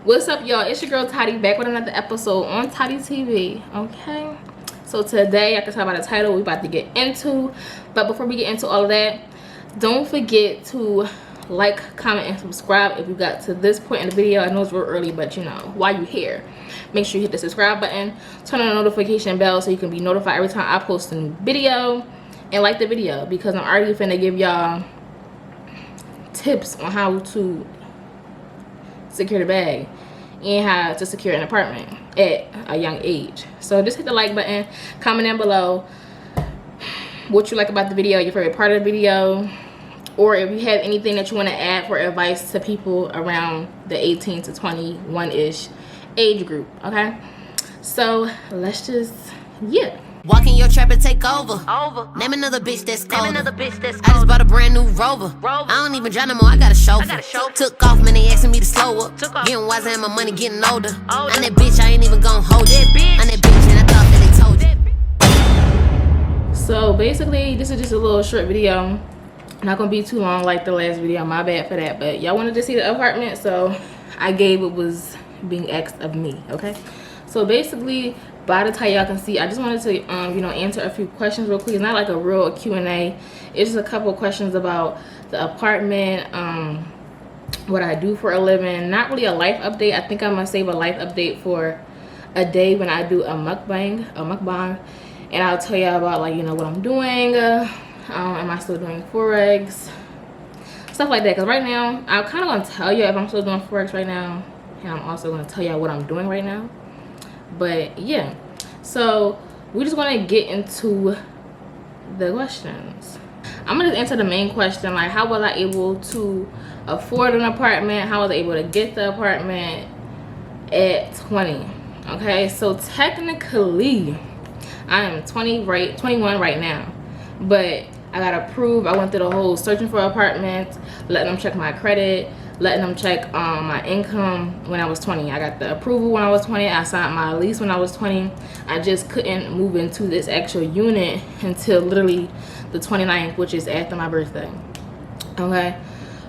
What's up, y'all? It's your girl Tati back with another episode on Tati TV. Okay, so today I can talk about the title we about to get into, but before we get into all of that, don't forget to like, comment, and subscribe if you got to this point in the video. I know it's real early, but you know, while you here, make sure you hit the subscribe button, turn on the notification bell so you can be notified every time I post a new video, and like the video because I'm already finna give y'all tips on how to secure the bag and how to secure an apartment at a young age. So just hit the like button, comment down below what you like about the video, your favorite part of the video, or if you have anything that you want to add for advice to people around the 18 to 21-ish age group. Okay, so let's just walk in your trap and take over. Name another bitch that's cold. I just bought a brand new Rover. I don't even drive no more, I got a chauffeur. Took off, man, they asking me to slow up. Getting wiser and my money getting older. I'm that bitch, I ain't even gon' hold it. I'm that bitch and I thought that they told you. So basically, this is just a little short video. Not gonna be too long like the last video, my bad for that. But y'all wanted to see the apartment, so I gave what was being asked of me, okay? So basically, by the time y'all can see, I just wanted to you know, answer a few questions real quick. It's not like a real Q&A. It's just a couple questions about the apartment, what I do for a living. Not really a life update. I think I'm gonna save a life update for a day when I do a mukbang, and I'll tell y'all about, like, you know, what I'm doing. Am I still doing forex, stuff like that? Because right now I'm kind of gonna tell you if I'm still doing forex right now, and I'm also gonna tell y'all what I'm doing right now. But yeah, so we're just gonna get into the questions. I'm gonna just answer the main question, like how was I able to afford an apartment, how was I able to get the apartment at 20. Okay, so technically I am 21 right now, but I got approved. I went through the whole searching for apartments, letting them check my credit, letting them check my income when I was 20. I got the approval when I was 20. I signed my lease when I was 20. I just couldn't move into this actual unit until literally the 29th, which is after my birthday. Okay,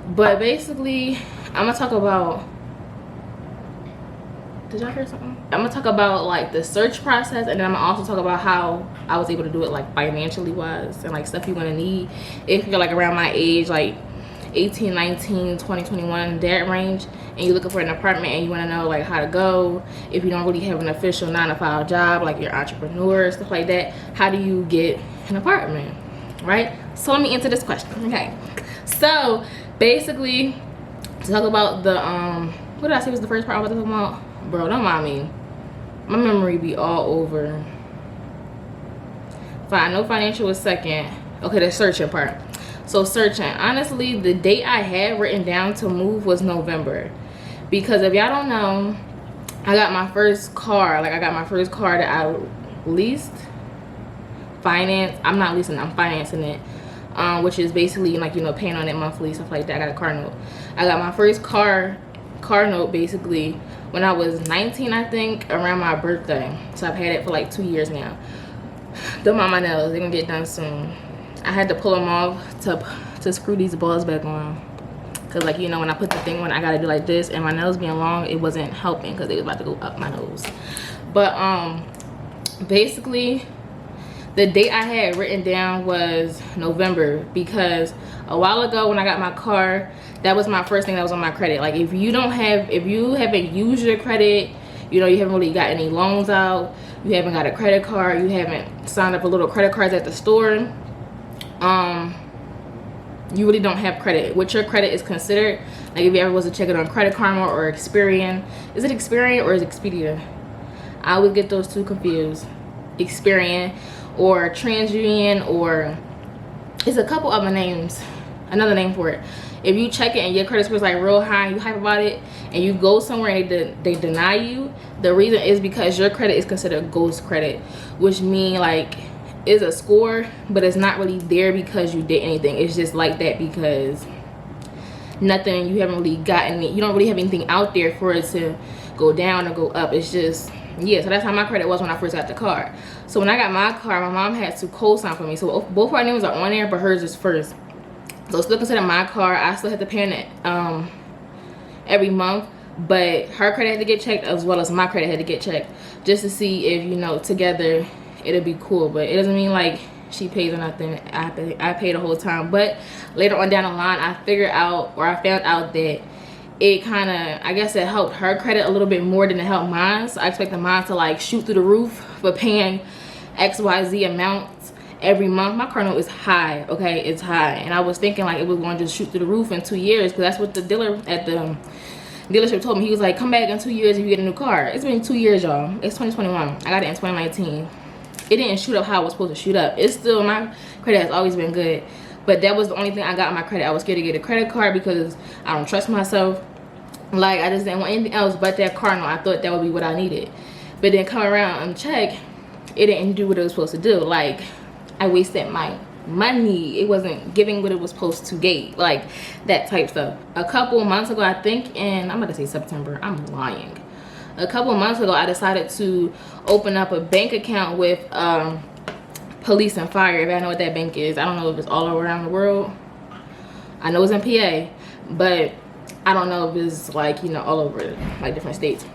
but basically I'm gonna talk about, did y'all hear something? I'm gonna talk about like the search process, and then I'm gonna also talk about how I was able to do it, like financially wise, and like stuff you're gonna need if you're like around my age, like 18, 19, 20, 21, that range, and you're looking for an apartment and you want to know like how to go if you don't really have an official 9-to-5 job, like you're an entrepreneur, stuff like that. How do you get an apartment, right? So let me answer this question. Okay, so basically to talk about the what did I say was the first part I was talking about? Bro, don't mind me, my memory be all over. Fine, no, financial was second. Okay, the searching part. So searching, honestly, the date I had written down to move was November, because if y'all don't know, I got my first car. Like I got my first car that I leased, finance. I'm not leasing, I'm financing it, which is basically like, you know, paying on it monthly, stuff like that. I got a car note. I got my first car note basically when I was 19, I think, around my birthday. So I've had it for like 2 years now. Them on my nails, they're gonna get done soon. I had to pull them off to screw these balls back on, because like, you know, when I put the thing on, I gotta do like this, and my nails being long, it wasn't helping because it was about to go up my nose. But basically the date I had written down was November, because a while ago when I got my car, that was my first thing that was on my credit. Like if you haven't used your credit, you know, you haven't really got any loans out, you haven't got a credit card, you haven't signed up for little credit cards at the store, you really don't have credit. What your credit is considered, like if you ever was to check it on Credit Karma or Experian, is it Experian or is it Expedia? I always get those two confused. Experian or TransUnion, or it's a couple other names, another name for it. If you check it and your credit score is like real high and you hype about it, and you go somewhere and they deny you, the reason is because your credit is considered ghost credit, which mean like is a score, but it's not really there because you did anything. It's just like that because nothing, you haven't really gotten it, you don't really have anything out there for it to go down or go up. It's just, yeah. So that's how my credit was when I first got the car. So when I got my car, my mom had to co-sign for me, so both our names are on there, but hers is first. So it's still considered my car. I still have to pay it every month, but her credit had to get checked as well as my credit had to get checked, just to see if, you know, together it'll be cool. But it doesn't mean like she pays or nothing. I pay the whole time. But later on down the line, I found out that it kind of, I guess it helped her credit a little bit more than it helped mine. So I expected mine to like shoot through the roof for paying XYZ amounts every month. My car note is high, okay? It's high. And I was thinking like it was going to just shoot through the roof in 2 years, because that's what the dealer at the dealership told me. He was like, come back in 2 years if you get a new car. It's been 2 years, y'all. It's 2021. I got it in 2019. It didn't shoot up how it was supposed to shoot up. It's still, my credit has always been good. But that was the only thing I got on my credit. I was scared to get a credit card because I don't trust myself. Like, I just didn't want anything else but that car note. I thought that would be what I needed. But then come around and check, it didn't do what it was supposed to do. Like, I wasted my money. It wasn't giving what it was supposed to give. Like, that type stuff. A couple months ago, I think in, I'm about to say September. I'm lying. A couple months ago, I decided to open up a bank account with police and fire. If I know what that bank is. I don't know if it's all around the world. I know it's in PA, but I don't know if it's like, you know, all over like different states.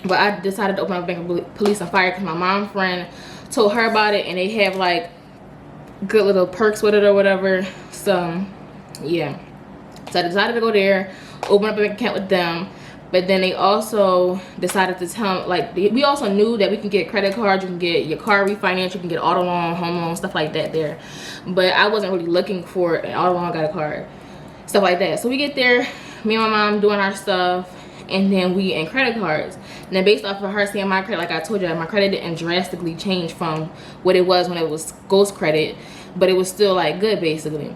But I decided to open up a bank with police and fire because my mom friend told her about it, and they have like good little perks with it or whatever. So yeah, so I decided to go there, open up a bank account with them. But then they also decided to tell, like, we also knew that we can get credit cards, you can get your car refinance, you can get auto loan, home loan, stuff like that there. But I wasn't really looking for an auto loan, got a card, stuff like that. So we get there, me and my mom doing our stuff, and then we in credit cards. And then based off of her seeing my credit, like I told you, my credit didn't drastically change from what it was when it was ghost credit, but it was still like good basically.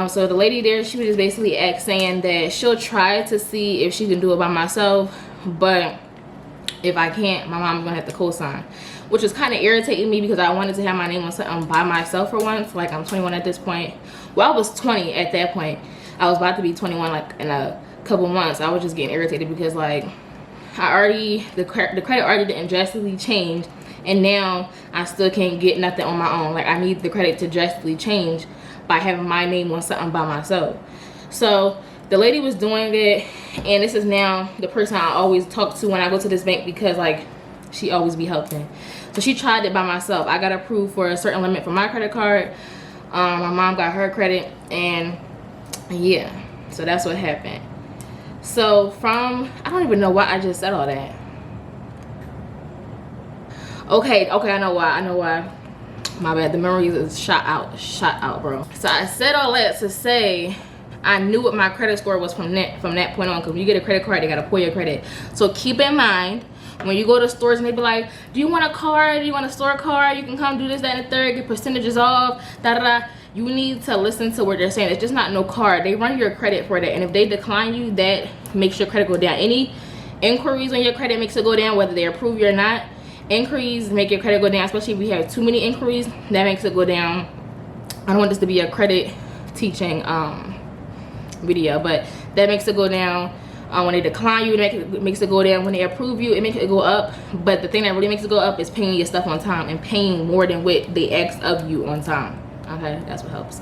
So the lady there, she was just basically saying that she'll try to see if she can do it by myself, but if I can't, my mom's gonna have to co-sign, which was kind of irritating me because I wanted to have my name on something by myself for once. Like, I'm 21 at this point. Well, I was 20 at that point. I was about to be 21 like in a couple months. I was just getting irritated because like the credit already didn't drastically change, and now I still can't get nothing on my own. Like, I need the credit to drastically change by having my name on something by myself. So the lady was doing it, and this is now the person I always talk to when I go to this bank because like she always be helping. So she tried it by myself. I got approved for a certain limit for my credit card. My mom got her credit, and yeah, so that's what happened. So from, I don't even know why I just said all that. Okay, I know why. My bad, the memories is shot out, bro. So I said all that to say I knew what my credit score was from that point on, because when you get a credit card, they gotta pull your credit. So keep in mind, when you go to stores and they be like, do you want a card? Do you want a store card? You can come do this, that, and the third, get percentages off, da-da-da. You need to listen to what they're saying. It's just not no card. They run your credit for that, and if they decline you, that makes your credit go down. Any inquiries on your credit makes it go down, whether they approve you or not. Inquiries make your credit go down, especially if we have too many inquiries. That makes it go down. I don't want this to be a credit teaching video, but that makes it go down. When they decline you, it makes it go down. When they approve you, it makes it go up. But the thing that really makes it go up is paying your stuff on time and paying more than what they ask of you on time. Okay, that's what helps.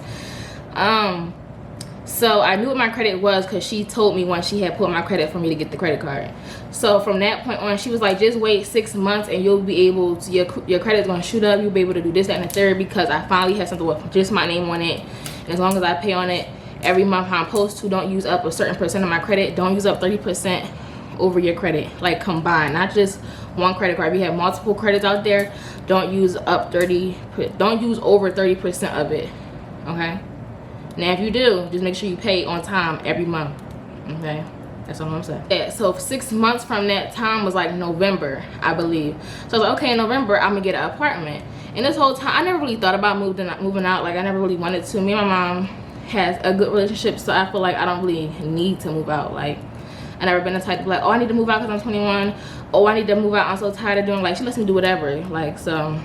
So I knew what my credit was because she told me once she had put my credit for me to get the credit card. So from that point on, she was like, just wait 6 months and you'll be able to, your credit's gonna shoot up. You'll be able to do this, that, and the third, because I finally have something with just my name on it. And as long as I pay on it every month how I'm supposed to, don't use up a certain percent of my credit. Don't use up 30% over your credit, like combined, not just one credit card. If you have multiple credits out there, don't use up don't use over 30% of it, okay? Now if you do, just make sure you pay on time every month, okay? That's all I'm saying. Yeah, so 6 months from that time was like November, I believe. So I was like, okay, in November I'm gonna get an apartment. And this whole time I never really thought about moving out. Like, I never really wanted to. Me and my mom has a good relationship, so I feel like I don't really need to move out. Like, I never been the type of like, oh, I need to move out because I'm 21. Oh, I need to move out, I'm so tired of doing, like, she lets me do whatever. Like, so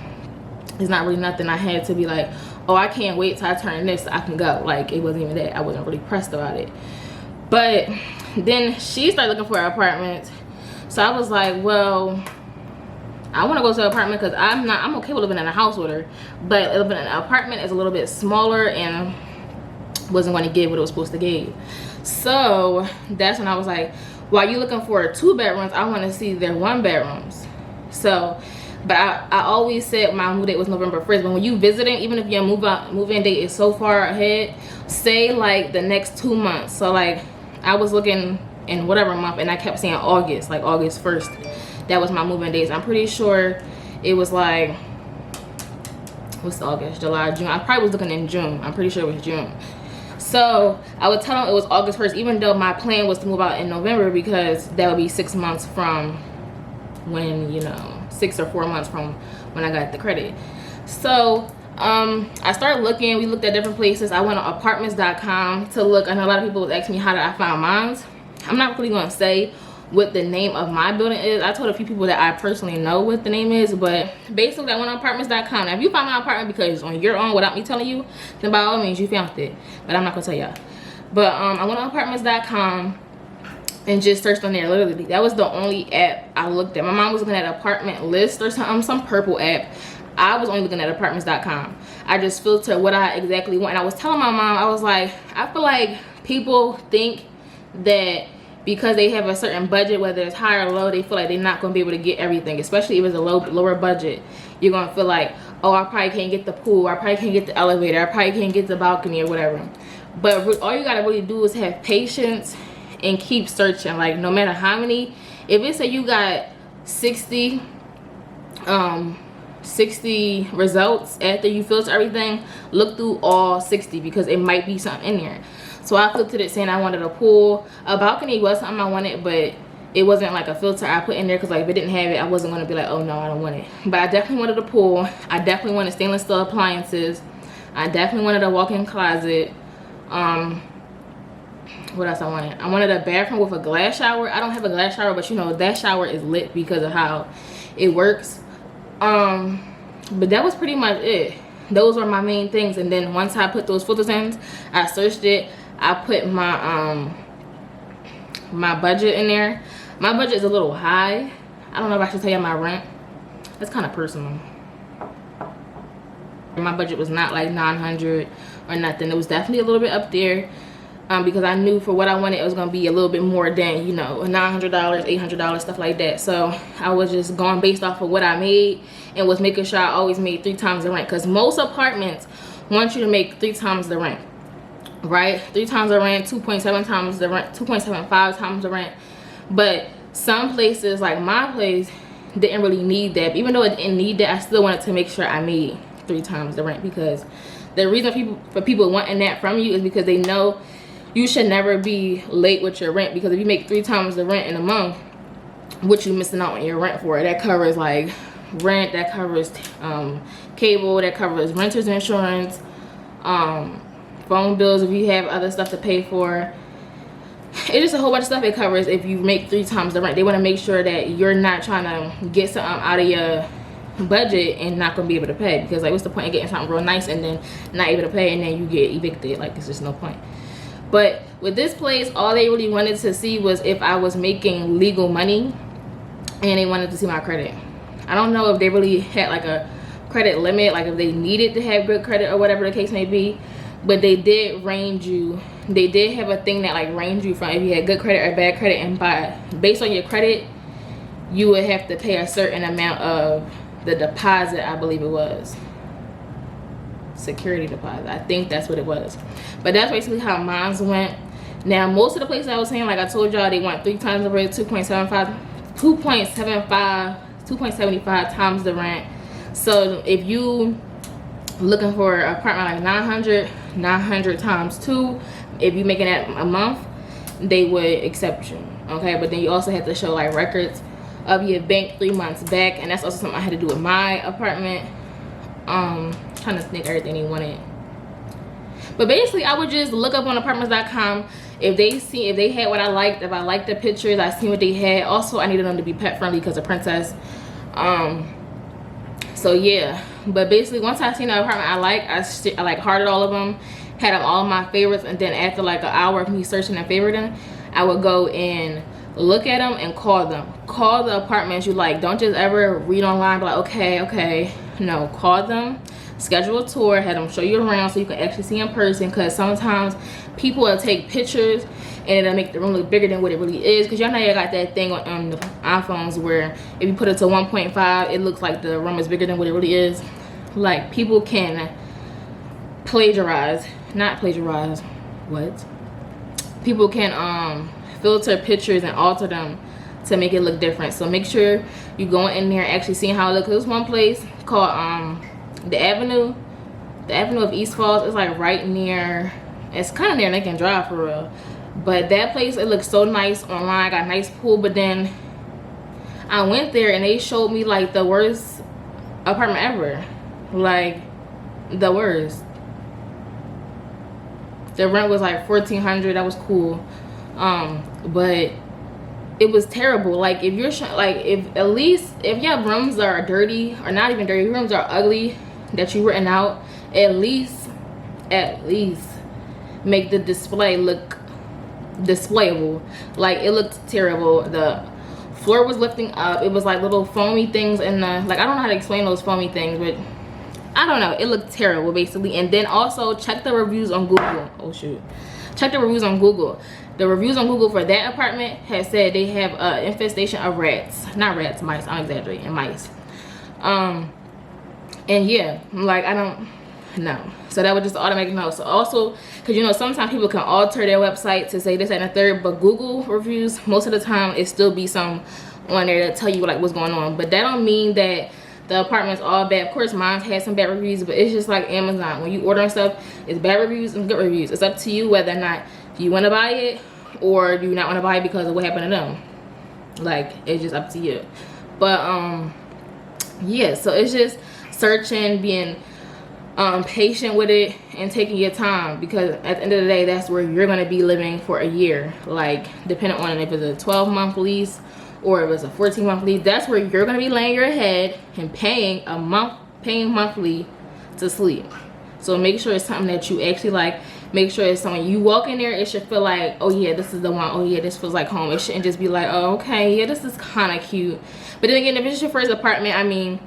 it's not really nothing I had to be like, oh, I can't wait till I turn this so I can go. Like, it wasn't even that. I wasn't really pressed about it. But then she started looking for an apartment. So I was like, well, I want to go to an apartment because I'm okay with living in a house with her. But living in an apartment is a little bit smaller and wasn't going to give what it was supposed to give. So that's when I was like, while you're looking for 2 bedrooms, I want to see their 1 bedrooms. So, but I always said my move date was November 1st. But when you visiting, even if your move-in date is so far ahead, say like the next 2 months. So like I was looking in whatever month, and I kept saying August, like August 1st. That was my move-in dates. I'm pretty sure it was like, what's August, July, June. I probably was looking in June. I'm pretty sure it was June. So I would tell them it was August 1st, even though my plan was to move out in November, because that would be 6 months from when, you know, 6 or 4 months from when I got the credit. So I started looking. We looked at different places. I went on apartments.com to look. I know a lot of people was asking me how did I find mine. I'm not really going to say what the name of my building is. I told a few people that I personally know what the name is, but basically I went on apartments.com. Now if you find my apartment because on your own without me telling you, then by all means you found it, but I'm not gonna tell y'all. But I went on apartments.com and just searched on there. Literally that was the only app I looked at. My mom was looking at apartment list or some purple app. I was only looking at apartments.com. I just filtered what I exactly want, and I was telling my mom, I was like, I feel like people think that because they have a certain budget, whether it's high or low, they feel like they're not going to be able to get everything, especially if it's a lower budget. You're going to feel like, oh, I probably can't get the pool, I probably can't get the elevator, I probably can't get the balcony or whatever. But all you got to really do is have patience and keep searching. Like no matter how many, if it say you got 60 results after you filter everything, look through all 60 because it might be something in there. So I filtered it saying I wanted a pool. A balcony was something I wanted, but it wasn't like a filter I put in there because like if it didn't have it, I wasn't going to be like, oh no, I don't want it. But I definitely wanted a pool. I definitely wanted stainless steel appliances. I definitely wanted a walk-in closet. What else I wanted? I wanted a bathroom with a glass shower. I don't have a glass shower, but you know that shower is lit because of how it works. But that was pretty much it. Those were my main things. And then once I put those filters in, I searched it. I put my my budget in there. My budget is a little high. I don't know if I should tell you my rent. That's kind of personal. My budget was not like 900 or nothing. It was definitely a little bit up there, because I knew for what I wanted it was gonna be a little bit more than, you know, $900, $800, stuff like that. So I was just going based off of what I made and was making sure I always made 3 times the rent, because most apartments want you to make 3 times the rent, right? 3 times the rent, 2.7 times the rent, 2.75 times the rent. But some places like my place didn't really need that. Even though it didn't need that, I still wanted to make sure I made 3 times the rent, because the reason for people wanting that from you is because they know you should never be late with your rent. Because if you make 3 times the rent in a month, what you missing out on your rent for? That covers like rent, that covers cable, that covers renter's insurance, phone bills if you have other stuff to pay for. It's just a whole bunch of stuff it covers if you make 3 times the rent. They want to make sure that you're not trying to get something out of your budget and not gonna be able to pay, because like what's the point of getting something real nice and then not able to pay and then you get evicted? Like it's just no point. But with this place, all they really wanted to see was if I was making legal money, and they wanted to see my credit. I don't know if they really had like a credit limit, like if they needed to have good credit or whatever the case may be, but they did range you. They did have a thing that like range you from if you had good credit or bad credit, and based on your credit you would have to pay a certain amount of the deposit. I believe it was security deposit. I think that's what it was. But that's basically how mine went. Now most of the places I was saying, like I told y'all, they want 3 times the rent, 2.75 times the rent. So if you looking for an apartment like 900 times 2, if you making that a month, they would accept you. Okay, but then you also have to show like records of your bank 3 months back, and that's also something I had to do with my apartment. Trying to think everything they wanted. But basically I would just look up on apartments.com if they had what I liked. If I liked the pictures, I seen what they had. Also I needed them to be pet friendly because of Princess. So yeah, but basically once I seen the apartment I like hearted all of them, had them all my favorites, and then after like an hour of me searching and favoriting, I would go and look at them and call them. Call the apartments you like. Don't just ever read online, be like okay. No, call them, schedule a tour, have them show you around so you can actually see in person, because sometimes people will take pictures and it'll make the room look bigger than what it really is. Because y'all know y'all got that thing on the iPhones where if you put it to 1.5, it looks like the room is bigger than what it really is. Like, people can not plagiarize, what? People can filter pictures and alter them to make it look different. So make sure you go in there and actually seeing how it looks. There's one place called the Avenue of East Falls. It's like right near, it's kind of near Lincoln Drive for real. But that place, it looks so nice online. Got a nice pool. But then I went there and they showed me like the worst apartment ever. Like, the worst. The rent was like $1,400. That was cool. But it was terrible. Like, if you're if your rooms are dirty, or not even dirty, rooms are ugly that you renting out, at least make the display look displayable. Like, it looked terrible. The floor was lifting up. It was like little foamy things in the, like, I don't know how to explain those foamy things, but I don't know, it looked terrible basically. And then also check the reviews on Google. Oh shoot, check the reviews on Google. The reviews on Google for that apartment has said they have an infestation of rats. Not rats, mice. I'm exaggerating, mice. And yeah, like, I don't know. So that would just automatically know. So also, because you know, sometimes people can alter their website to say this and the third, but Google reviews, most of the time, it still be some on there that tell you like what's going on. But that don't mean that the apartment's all bad. Of course, mine had some bad reviews, but it's just like Amazon. When you order stuff, it's bad reviews and good reviews. It's up to you whether or not you want to buy it or do you not want to buy it because of what happened to them. Like, it's just up to you. But yeah, so it's just searching, being patient with it, and taking your time, because at the end of the day, that's where you're going to be living for a year. Like, depending on if it's a 12-month lease or if it's a 14-month lease, that's where you're going to be laying your head and paying monthly to sleep. So make sure it's something that you actually like. Make sure it's something you walk in there, it should feel like, oh yeah, this is the one. Oh yeah, this feels like home. It shouldn't just be like, oh okay, yeah, this is kind of cute. But then again, if it's your first apartment, I mean,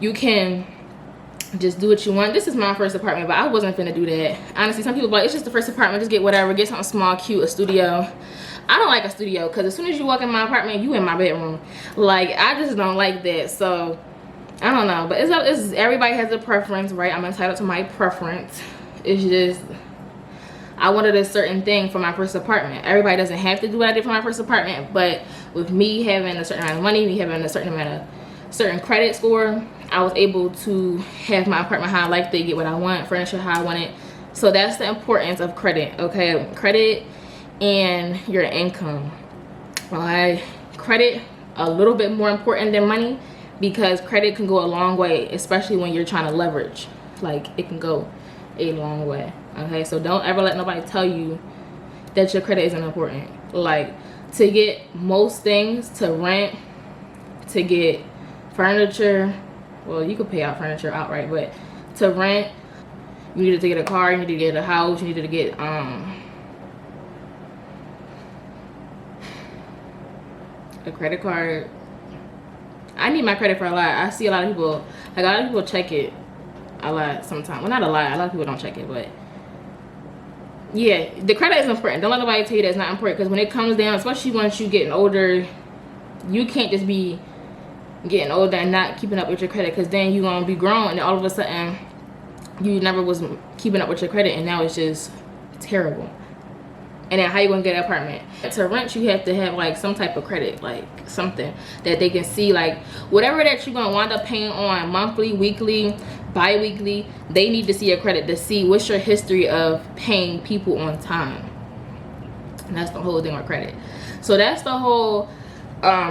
you can just do what you want. This is my first apartment, but I wasn't finna do that. Honestly, some people are like, it's just the first apartment, just get whatever, get something small, cute, a studio. I don't like a studio, because as soon as you walk in my apartment, you in my bedroom. Like, I just don't like that. So I don't know, but it's everybody has a preference, right? I'm entitled to my preference. It's just, I wanted a certain thing for my first apartment. Everybody doesn't have to do what I did for my first apartment, but with me having a certain amount of money, me having a certain credit score, I was able to have my apartment how I liked it, get what I want, furniture how I want it. So that's the importance of credit, okay? Credit and your income. Well, credit a little bit more important than money, because credit can go a long way, especially when you're trying to leverage. Like, it can go a long way. Okay, so don't ever let nobody tell you that your credit isn't important. Like, to get most things, to rent, to get furniture, well, you could pay out furniture outright, but to rent, you needed to get a car, you needed to get a house, you needed to get a credit card. I need my credit for a lot. I see a lot of people, like, a lot of people check it a lot sometimes. Well, not a lot of people don't check it, but yeah, the credit is important. Don't let nobody tell you that it's not important, because when it comes down, especially once you getting older, you can't just be getting older and not keeping up with your credit, because then you're gonna be grown and all of a sudden you never was keeping up with your credit, and now it's just terrible. And then how you gonna get an apartment? To rent, you have to have like some type of credit, like something that they can see, like whatever that you're gonna wind up paying on monthly, weekly, bi-weekly, they need to see your credit to see what's your history of paying people on time. And that's the whole thing with credit. So that's the whole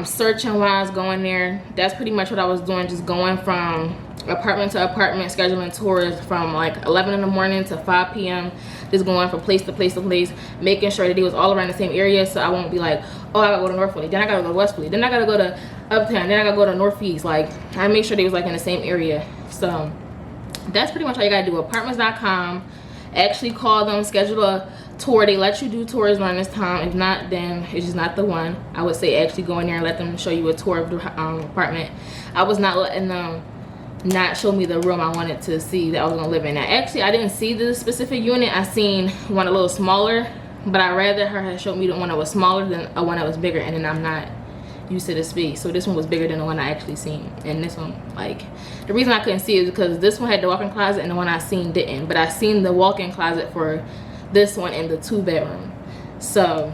searching while I was going there. That's pretty much what I was doing, just going from apartment to apartment, scheduling tours from like 11 in the morning to 5 p.m. just going from place to place to place, making sure that it was all around the same area, so I won't be like, oh, I gotta go to North Philly, then I gotta go to West Philly, then I gotta go to Uptown, then I gotta go to Northeast. Like, I make sure they was like in the same area. So that's pretty much all you gotta do. Apartments.com, actually call them, schedule a tour. They let you do tours during this time. If not, then it's just not the one. I would say actually go in there and let them show you a tour of the apartment. I was not letting them not show me the room I wanted to see that I was gonna live in. Now, actually, I didn't see the specific unit. I seen one a little smaller but I'd rather her have showed me the one that was smaller than a one that was bigger, and then I'm not used to the space. So this one was bigger than the one I actually seen, and this one, like, the reason I couldn't see it is because this one had the walk-in closet and the one I seen didn't. But I seen the walk-in closet for this one in the 2-bedroom, so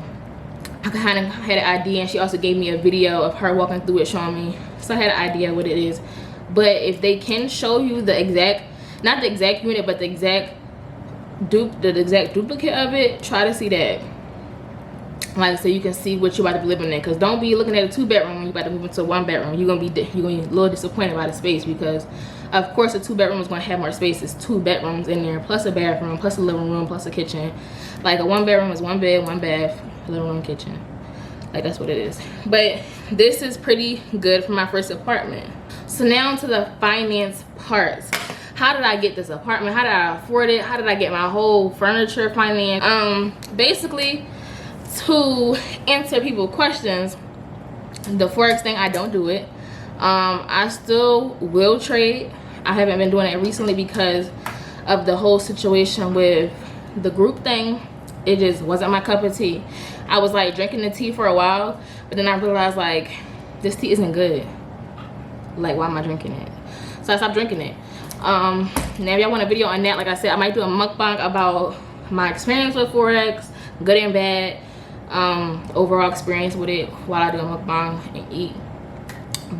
I kind of had an idea. And she also gave me a video of her walking through it, showing me, so I had an idea what it is. But if they can show you the exact, not the exact unit, but the exact duplicate of it, try to see that, like, so you can see what you're about to be living in. Because don't be looking at a 2-bedroom when you're about to move into a 1-bedroom. You're gonna be a little disappointed by the space, because of course a 2-bedroom is going to have more space. It's 2 bedrooms in there, plus a bathroom, plus a living room, plus a kitchen. Like, a 1-bedroom is 1 bed, 1 bath, living room, kitchen. Like, that's what it is. But this is pretty good for my first apartment. So now to the finance parts. How did I get this apartment? How did I afford it? How did I get my whole furniture financed? Basically, to answer people's questions, the Forex thing, I don't do it. I still will trade. I haven't been doing it recently because of the whole situation with the group thing. It just wasn't my cup of tea. I was like drinking the tea for a while, but then I realized, like, this tea isn't good. Like, why am I drinking it? So I stopped drinking it. Now if y'all want a video on that, like I said, I might do a mukbang about my experience with Forex, good and bad, overall experience with it while I do a mukbang and eat.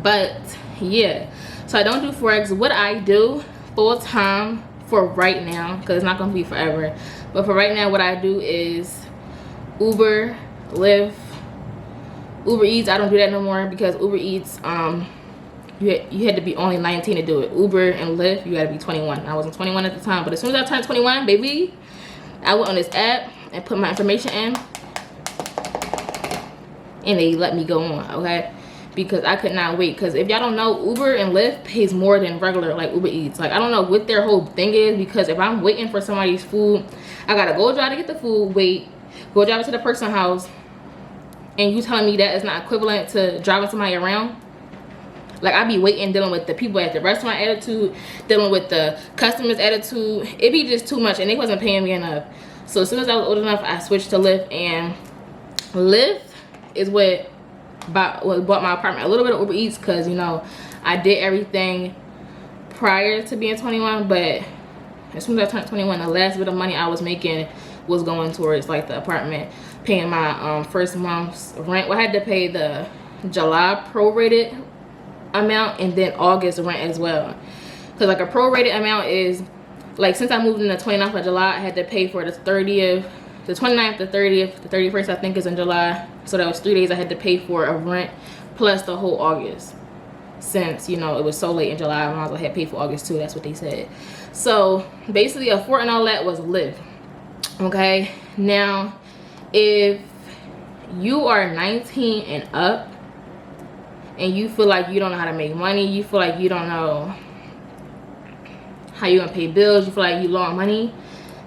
But yeah, so I don't do Forex. What I do full time for right now, because it's not gonna be forever, but for right now, what I do is Uber, Lyft, Uber Eats. I don't do that no more because Uber Eats, you had to be only 19 to do it. Uber and Lyft, you gotta be 21. I wasn't 21 at the time, but as soon as I turned 21, baby, I went on this app and put my information in, and they let me go on, okay? Because I could not wait. Because if y'all don't know, Uber and Lyft pays more than regular, like, Uber Eats. Like, I don't know what their whole thing is, because if I'm waiting for somebody's food, I gotta go drive to get the food, wait, go drive it to the person's house, and you telling me that is not equivalent to driving somebody around? Like, I be waiting, dealing with the people at the restaurant attitude, dealing with the customers attitude. It be just too much, and they wasn't paying me enough. So as soon as I was old enough, I switched to Lyft, and Lyft is what bought my apartment. A little bit of Uber Eats, because, you know, I did everything prior to being 21, but as soon as I turned 21, the last bit of money I was making was going towards, like, the apartment, paying my first month's rent. Well, I had to pay the July prorated amount and then August rent as well, because, like, a prorated amount is, like, since I moved in the 29th of July, I had to pay for the 30th, the 29th, the 30th, the 31st, I think, is in July. So that was 3 days I had to pay for a rent, plus the whole August. Since, you know, it was so late in July, I might as well have paid for August too. That's what they said. So basically, a fort and all that was Lyft. Okay, now if you are 19 and up, and you feel like you don't know how to make money, you feel like you don't know how you're gonna pay bills, you feel like you low on money,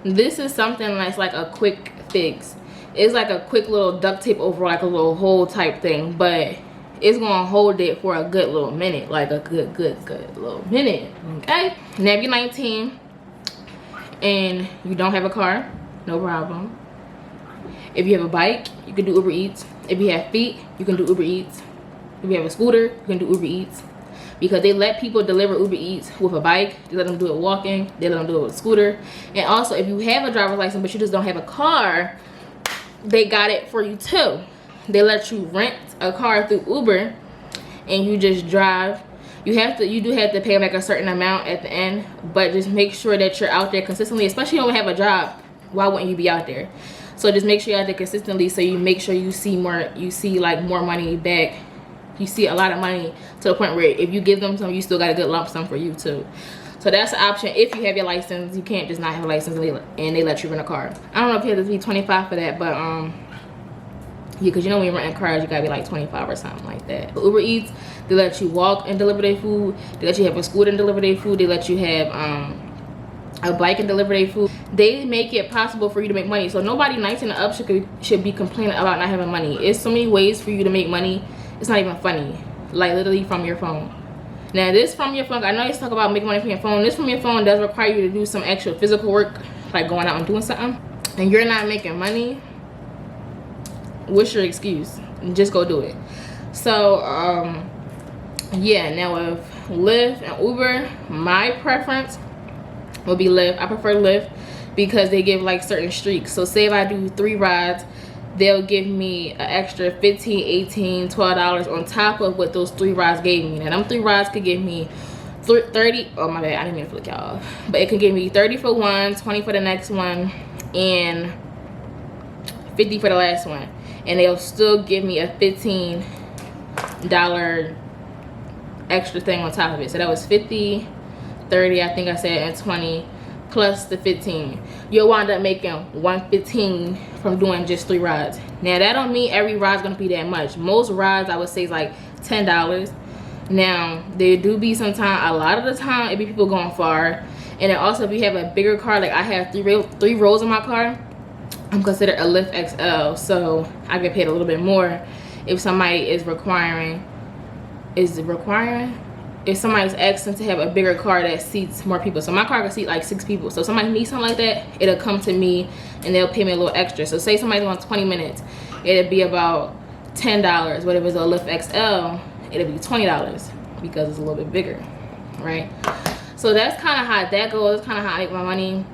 this is something that's like a quick fix. It's like a quick little duct tape over, like a little hole type thing, but it's gonna hold it for a good little minute, like a good little minute. Okay, now if you're 19 and you don't have a car, no problem. If you have a bike, you can do Uber Eats. If you have feet, you can do Uber Eats. If you have a scooter, you can do Uber Eats, because they let people deliver Uber Eats with a bike. They let them do it walking. They let them do it with a scooter. And also, if you have a driver's license but you just don't have a car, they got it for you too. They let you rent a car through Uber, and you just drive. You do have to pay like a certain amount at the end, but just make sure that you're out there consistently. Especially when you don't have a job, why wouldn't you be out there? So just make sure you're out there consistently, so you make sure you see more. You see like more money back. You see a lot of money to the point where if you give them some, you still got a good lump sum for you too. So that's an option if you have your license. You can't just not have a license and they let you rent a car. I don't know if you have to be 25 for that, but yeah, because you know when you're renting cars, you gotta be like 25 or something like that. Uber Eats, they let you walk and deliver their food. They let you have a scooter and deliver their food. They let you have a bike and deliver their food. They make it possible for you to make money. So nobody 19 and up should be complaining about not having money. It's so many ways for you to make money. It's not even funny. Like, literally from your phone. Now, this from your phone, I know you talk about making money from your phone. This from your phone does require you to do some actual physical work, like going out and doing something, and you're not making money. what's your excuse? Just go do it. So yeah, now with Lyft and Uber, my preference would be Lyft. I prefer Lyft because they give like certain streaks. So say if I do 3 rides, they'll give me an extra $15, $18, $12 on top of what those 3 rides gave me. Now them 3 rides could give me 30. Oh my bad, I didn't mean to flick y'all off. But it could give me 30 for one, 20 for the next one, and 50 for the last one. And they'll still give me a $15 extra thing on top of it. So that was 50, 30, I think I said, and 20 plus the 15. You'll wind up making 115 from doing just 3 rides. Now that don't mean every ride's gonna be that much. Most rides I would say is like $10. Now there do be sometimes, a lot of the time it be people going far. And then also if you have a bigger car, like I have 3 rows in my car, I'm considered a Lyft XL, so I get paid a little bit more if somebody is requiring, if somebody's asking to have a bigger car that seats more people. So my car can seat like 6 people. So if somebody needs something like that, it'll come to me and they'll pay me a little extra. So say somebody's on 20 minutes, it'll be about $10. But if it's a Lyft XL, it'll be $20 because it's a little bit bigger, right? So that's kind of how that goes. That's kind of how I make my money.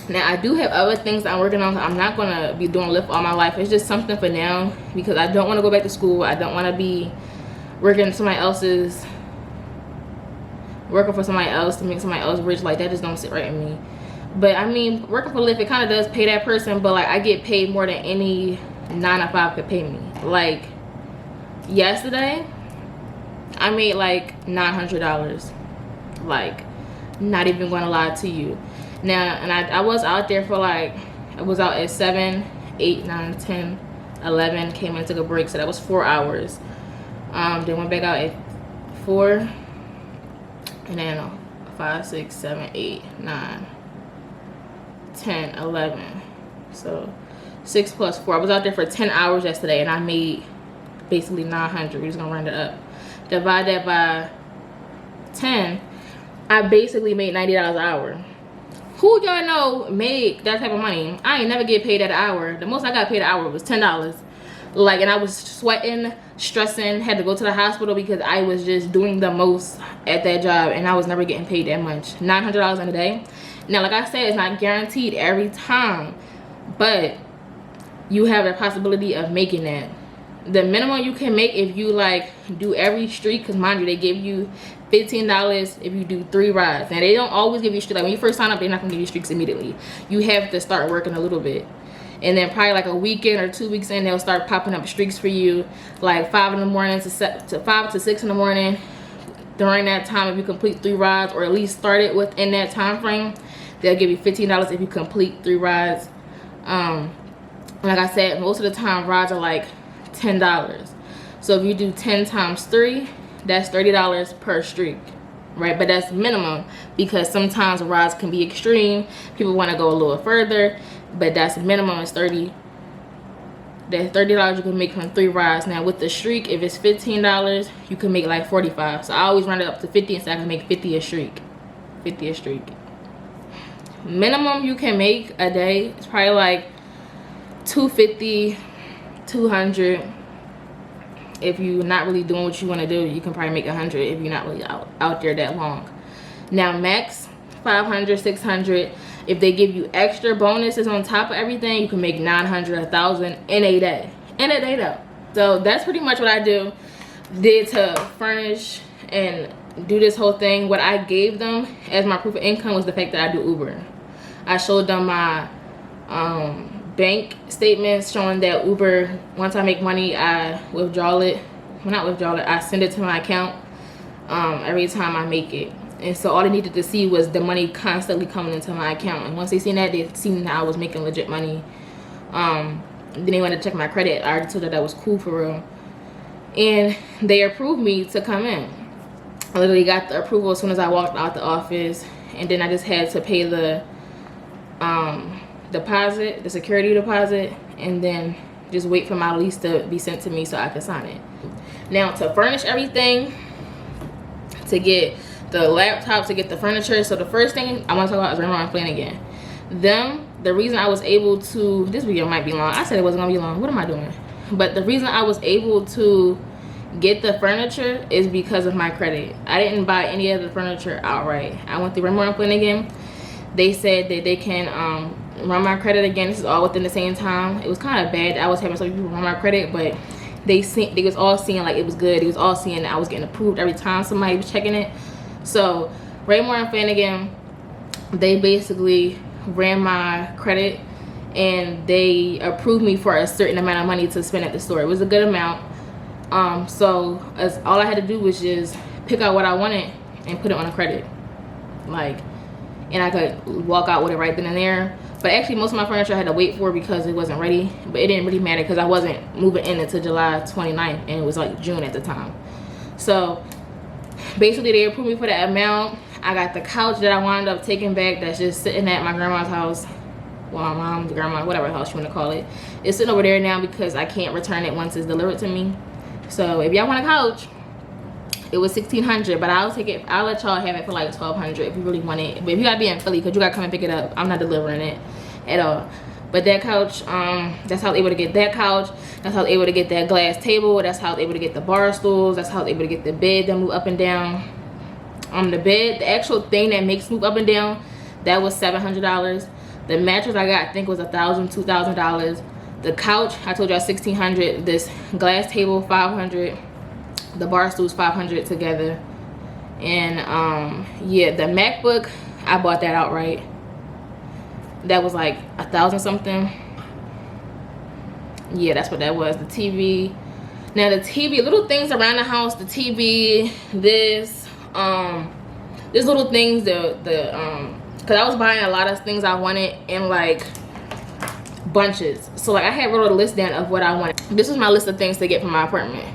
Now I do have other things I'm working on. I'm not gonna be doing Lyft all my life. It's just something for now because I don't want to go back to school. I don't want to be working for somebody else to make somebody else rich. Like that just don't sit right in me. But I mean, working for Lyft, it kind of does pay that person, but like I get paid more than any 9-to-5 could pay me. Like yesterday I made like $900. Like, not even gonna lie to you. Now, and I was out there for like, I was out at 7, 8, 9, 10, 11, came in, took a break, so that was 4 hours. Then went back out at 4, and then 5, 6, 7, 8, 9, 10, 11. So 6 plus 4. I was out there for 10 hours yesterday, and I made basically 900. We're just gonna round it up. Divide that by 10. I basically made $90 an hour. Who y'all know made that type of money? I ain't never get paid at an hour. The most I got paid an hour was $10. Like, and I was sweating, stressing, had to go to the hospital because I was just doing the most at that job, and I was never getting paid that much. $900 in a day. Now, like I said, it's not guaranteed every time, but you have the possibility of making that. The minimum you can make if you like do every streak, because mind you, they give you $15 if you do 3 rides. Now they don't always give you streaks. Like when you first sign up, they're not gonna give you streaks immediately. You have to start working a little bit, and then probably like a weekend or 2 weeks in, they'll start popping up streaks for you, like 5 in the morning to 5 to 6 in the morning. During that time, if you complete 3 rides, or at least start it within that time frame, they'll give you $15 if you complete 3 rides. Like I said, most of the time rides are like $10. So if you do 10 times 3, that's $30 per streak, right? But that's minimum, because sometimes rides can be extreme. People want to go a little further, but that's minimum is 30. That's $30 you can make from 3 rides. Now with the streak, if it's $15, you can make like 45. So I always run it up to 50, so I can make 50 a streak. 50 a streak. Minimum you can make a day is probably like 250, 200. If you're not really doing what you want to do, you can probably make 100 if you're not really out there that long. Now max 500, 600. If they give you extra bonuses on top of everything, you can make 900, 1,000 in a day. In a day though. So that's pretty much what I did to furnish and do this whole thing. What I gave them as my proof of income was the fact that I do Uber. I showed them my bank statements showing that Uber, once I make money, I withdraw it. Well, not withdraw it, I send it to my account every time I make it. And so all they needed to see was the money constantly coming into my account. And once they seen that, they seen that I was making legit money. Then they wanted to check my credit. I already told them that was cool for real. And they approved me to come in. I literally got the approval as soon as I walked out the office. And then I just had to pay the deposit, the security deposit, and then just wait for my lease to be sent to me so I can sign it. Now to furnish everything, to get the laptop, to get the furniture. So the first thing I want to talk about is Rembrandt Flanagan. The reason I was able to, this video might be long. I said it wasn't gonna be long. What am I doing? But the reason I was able to get the furniture is because of my credit. I didn't buy any of the furniture outright. I went through Raymore and Flanagan. They said that they can run my credit again. This is all within the same time. It was kind of bad. I was having some people run my credit, but they was all seeing like it was good. They was all seeing that I was getting approved every time somebody was checking it. So Raymore and Flanagan, they basically ran my credit and they approved me for a certain amount of money to spend at the store. It was a good amount. So all I had to do was just pick out what I wanted and put it on a credit, like, and I could walk out with it right then and there. But actually most of my furniture I had to wait for because it wasn't ready, but it didn't really matter because I wasn't moving in until July 29th and it was like June at the time. So basically they approved me for that amount. I got the couch that I wound up taking back that's just sitting at my grandma's house. Well, my mom's grandma, whatever house you want to call it. It's sitting over there now because I can't return it once it's delivered to me. So if y'all want a couch, it was $1,600, but I'll take it. I'll let y'all have it for like $1,200 if you really want it. But if you gotta be in Philly, because you gotta come and pick it up, I'm not delivering it at all. But that couch, that's how I was able to get that couch. That's how I was able to get that glass table. That's how I was able to get the bar stools. That's how I was able to get the bed that move up and down. The bed, the actual thing that makes move up and down, that was $700. The mattress I got, I think, was $1,000, $2,000. The couch, I told y'all $1,600. This glass table, $500. The bar stools, $500 together. And yeah, the MacBook, I bought that outright. That was like $1,000 something. Yeah, that's what that was. The TV. Now the TV, little things around the house. The TV, this, there's little things. Cause I was buying a lot of things I wanted in like bunches. So like I had wrote a list down of what I wanted. This was my list of things to get from my apartment.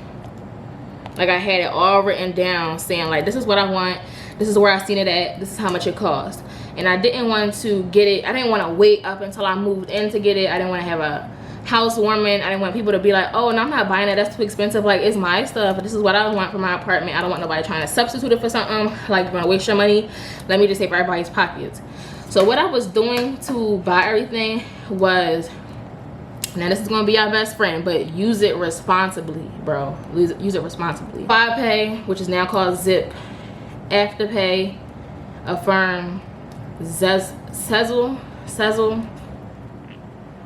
Like I had it all written down saying like, this is what I want. This is where I seen it at. This is how much it cost. And I didn't want to get it. I didn't want to wait up until I moved in to get it. I didn't want to have a housewarming. I didn't want people to be like, oh, no, I'm not buying it. That's too expensive. Like, it's my stuff. This is what I want for my apartment. I don't want nobody trying to substitute it for something. Like, you're going to waste your money. Let me just save everybody's pockets. So what I was doing to buy everything was, now this is going to be our best friend, but use it responsibly, bro. Use it responsibly. FivePay, which is now called Zip, Afterpay, Affirm, Sezzle,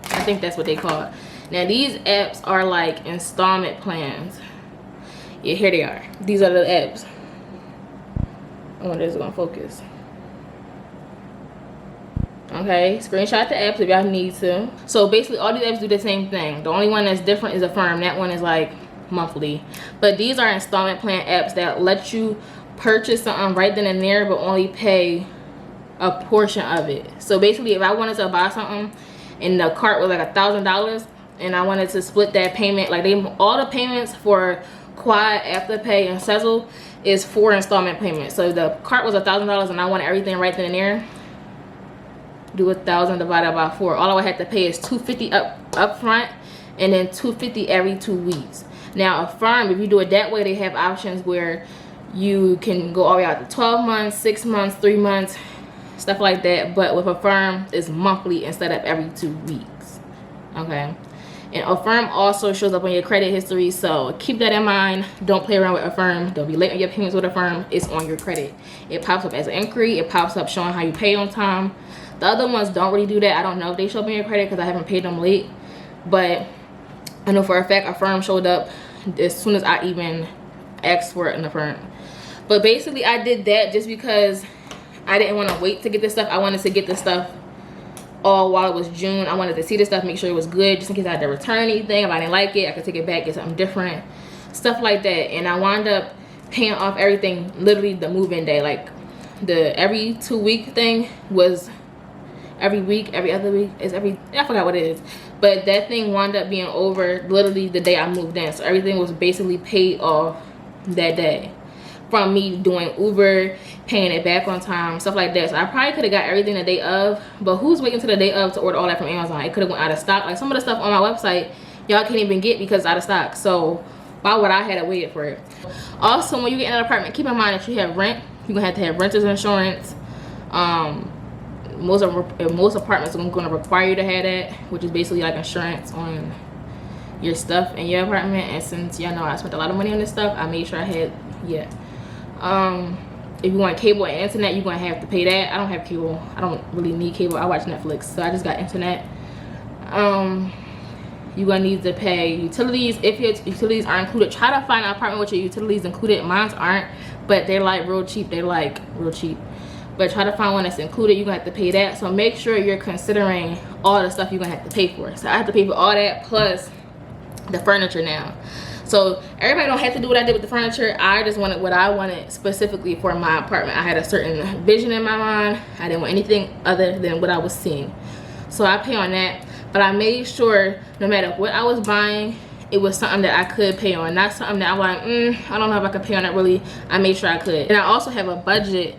I think that's what they call it. Now these apps are like installment plans. Yeah, here they are. These are the apps. I wonder if it's gonna focus. Okay, screenshot the apps if y'all need to. So basically all these apps do the same thing. The only one that's different is Affirm. That one is like monthly. But these are installment plan apps that let you purchase something right then and there, but only pay a portion of it. So basically if I wanted to buy something and the cart was like $1,000 and I wanted to split that payment, like all the payments for Quad, Afterpay, and Sezzle is 4 installment payments. So if the cart was $1,000 and I wanted everything right then and there, do 1,000 divided by 4. All I would have to pay is $250 up front and then $250 every 2 weeks. Now Affirm, if you do it that way, they have options where you can go all the way out to 12 months, 6 months, 3 months, stuff like that. But with Affirm, it's monthly instead of every 2 weeks. Okay, and Affirm also shows up on your credit history, so keep that in mind. Don't play around with Affirm. Don't be late on your payments with Affirm. It's on your credit. It pops up as an inquiry. It pops up showing how you pay on time. The other ones don't really do that. I don't know if they show up on your credit because I haven't paid them late, but I know for a fact Affirm showed up as soon as I even asked for it in Affirm. But basically I did that just because I didn't want to wait to get this stuff. I wanted to get this stuff all while it was June. I wanted to see this stuff, make sure it was good, just in case I had to return anything. If I didn't like it, I could take it back, get something different, stuff like that. And I wound up paying off everything literally the move-in day. Like the every 2 week thing was every week, every other week is I forgot what it is, but that thing wound up being over literally the day I moved in. So everything was basically paid off that day from me doing Uber, paying it back on time, stuff like that. So I probably could have got everything the day of, but who's waiting till the day of to order all that from Amazon? It could have went out of stock. Like some of the stuff on my website y'all can't even get because it's out of stock. So why would I have to wait for it? Also, when you get in an apartment, keep in mind that you have rent. You're gonna have to have renter's insurance. Most apartments are going to require you to have that, which is basically like insurance on your stuff in your apartment. And since y'all know I spent a lot of money on this stuff, I made sure I had, yeah. If you want cable and internet, you're gonna have to pay that. I don't have cable. I don't really need cable. I watch Netflix, so I just got internet. You're gonna need to pay utilities. If your utilities are included, try to find an apartment with your utilities included. Mine aren't, but they're like real cheap. They're like real cheap. But try to find one that's included. You're gonna have to pay that. So make sure you're considering all the stuff you're gonna have to pay for. So I have to pay for all that plus the furniture now. So everybody don't have to do what I did with the furniture. I just wanted what I wanted specifically for my apartment. I had a certain vision in my mind. I didn't want anything other than what I was seeing. So I pay on that. But I made sure no matter what I was buying, it was something that I could pay on. Not something that I'm like, I don't know if I could pay on that really. I made sure I could. And I also have a budget,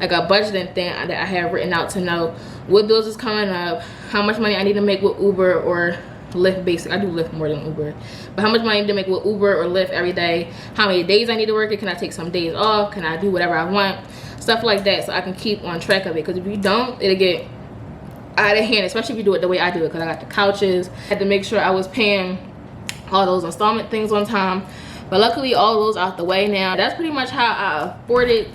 like a budgeting thing that I have written out to know what bills is coming up, how much money I need to make with Uber or Lyft. Basic, I do Lyft more than Uber, but how much money I need to make with Uber or Lyft every day, how many days I need to work it, can I take some days off, can I do whatever I want, stuff like that, so I can keep on track of it. Because if you don't, it'll get out of hand, especially if you do it the way I do it. Because I got the couches, I had to make sure I was paying all those installment things on time, but luckily all those out the way now. That's pretty much how I afforded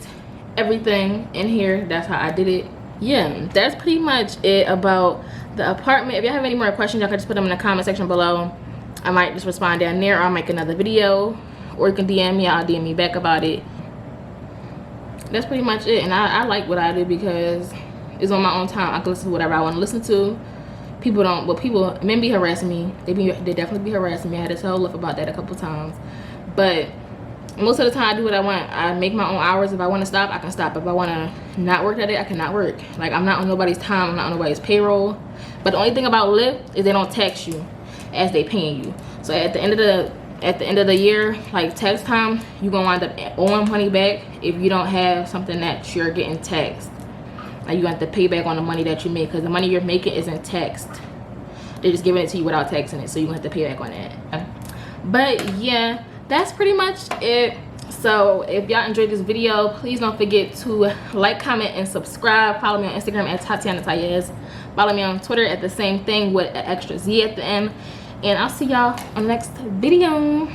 everything in here. That's how I did it. Yeah, that's pretty much it about the apartment. If y'all have any more questions, y'all can just put them in the comment section below. I might just respond down there, or I'll make another video, or you can DM me. I'll DM me back about it. That's pretty much it. And I like what I do because it's on my own time. I can listen to whatever I want to listen to. People don't, but men be harassing me. They definitely be harassing me. I had to tell Lyft about that a couple times, but most of the time I do what I want. I make my own hours. If I want to stop, I can stop. If I want to not work that day, I cannot work. Like, I'm not on nobody's time. I'm not on nobody's payroll. But the only thing about Lyft is they don't tax you as they paying you. So at the end of the year, like tax time, you're gonna wind up owing money back if you don't have something that you're getting taxed. Like, you have to pay back on the money that you make, because the money you're making isn't taxed. They're just giving it to you without taxing it, so you have to pay back on that. But yeah, that's pretty much it. So if y'all enjoyed this video, please don't forget to like, comment, and subscribe. Follow me on Instagram at Tatianatiaz. Follow me on Twitter at the same thing with an extra Z at the end. And I'll see y'all on the next video.